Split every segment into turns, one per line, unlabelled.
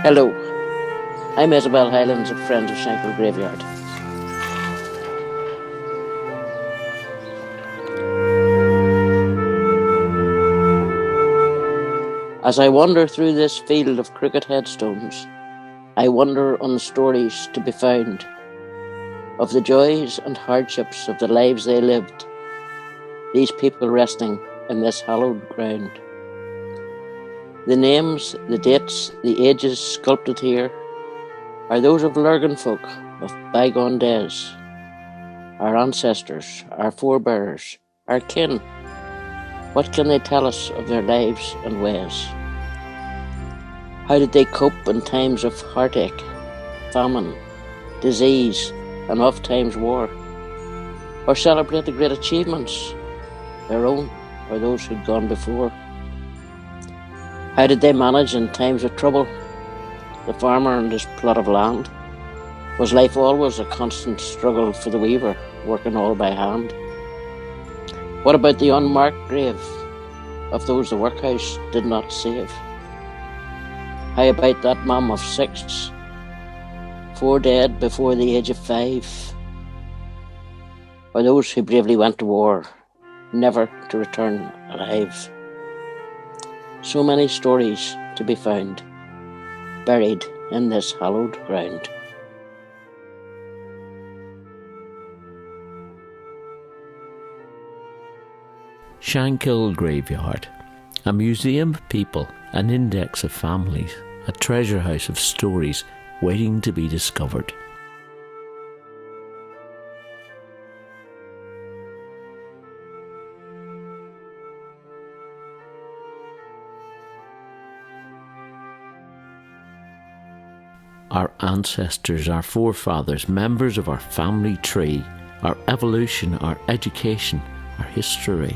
Hello, I'm Isabel Hylands of Friends of Shankill Graveyard. As I wander through this field of crooked headstones, I wonder on the stories to be found of the joys and hardships of the lives they lived, these people resting in this hallowed ground. The names, the dates, the ages sculpted here are those of Lurgan folk of bygone days, our ancestors, our forebears, our kin. What can they tell us of their lives and ways? How did they cope in times of heartache, famine, disease, and oft-times war? Or celebrate the great achievements, their own or those who'd gone before? How did they manage in times of trouble? The farmer and his plot of land? Was life always a constant struggle for the weaver, working all by hand? What about the unmarked grave of those the workhouse did not save? How about that mum of 6, 4 dead before the age of 5? Or those who bravely went to war, never to return alive? So many stories to be found, buried in this hallowed ground.
Shankill Graveyard, a museum of people, an index of families, a treasure house of stories waiting to be discovered. Our ancestors, our forefathers, members of our family tree, our evolution, our education, our history.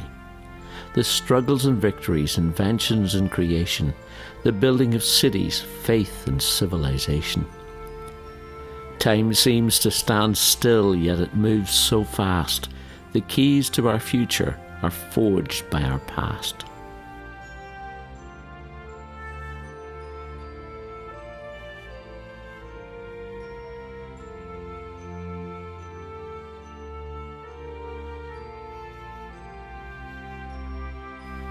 The struggles and victories, inventions and creation, the building of cities, faith and civilization. Time seems to stand still, yet it moves so fast. The keys to our future are forged by our past.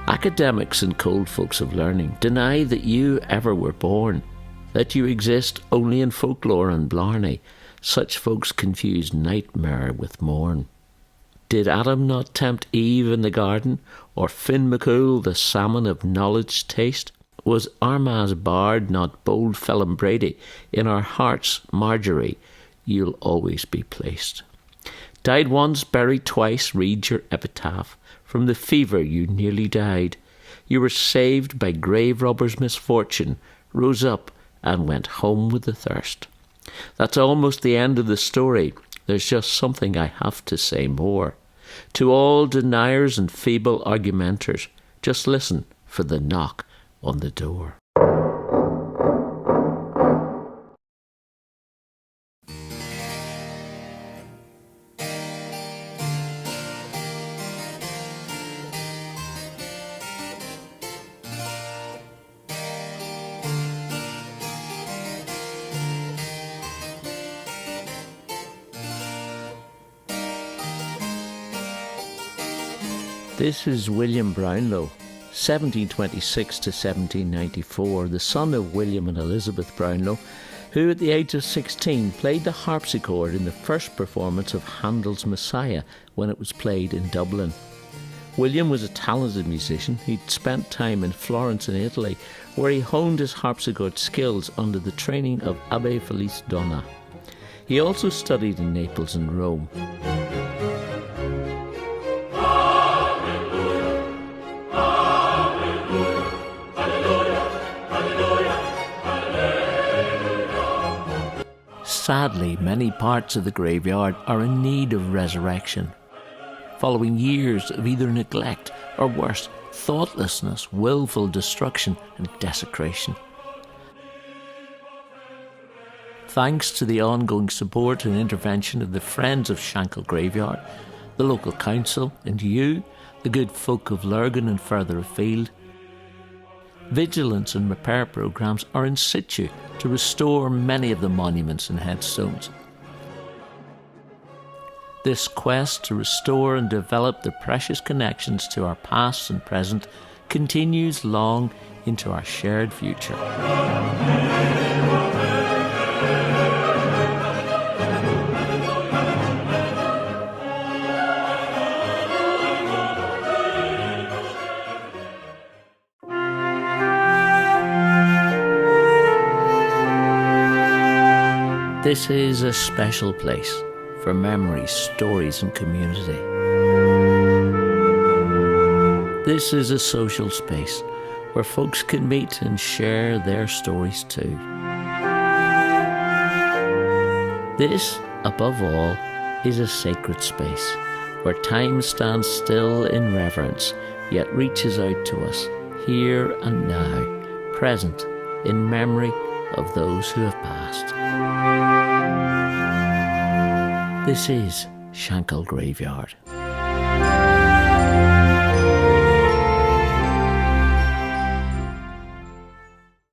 Academics and cold folks of learning deny that you ever were born, that you exist only in folklore and blarney. Such folks confuse nightmare with morn. Did Adam not tempt Eve in the garden, or Finn McCool the salmon of knowledge taste? Was Armagh's bard not bold Phelim Brady? In our hearts, Marjorie, you'll always be placed. Died once, buried twice, read your epitaph. From the fever you nearly died. You were saved by grave robbers' misfortune, rose up and went home with the thirst. That's almost the end of the story. There's just something I have to say more. To all deniers and feeble argumenters, just listen for the knock on the door. This is William Brownlow, 1726 to 1794, the son of William and Elizabeth Brownlow, who at the age of 16 played the harpsichord in the first performance of Handel's Messiah when it was played in Dublin. William was a talented musician. He'd spent time in Florence in Italy, where he honed his harpsichord skills under the training of Abbe Felice Donna. He also studied in Naples and Rome. Sadly, many parts of the graveyard are in need of resurrection, following years of either neglect or worse, thoughtlessness, willful destruction and desecration. Thanks to the ongoing support and intervention of the Friends of Shankill Graveyard, the local council and you, the good folk of Lurgan and further afield, vigilance and repair programmes are in situ to restore many of the monuments and headstones. This quest to restore and develop the precious connections to our past and present continues long into our shared future. This is a special place for memories, stories, and community. This is a social space where folks can meet and share their stories too. This, above all, is a sacred space where time stands still in reverence, yet reaches out to us, here and now, present in memory of those who have passed. This is Shankill Graveyard.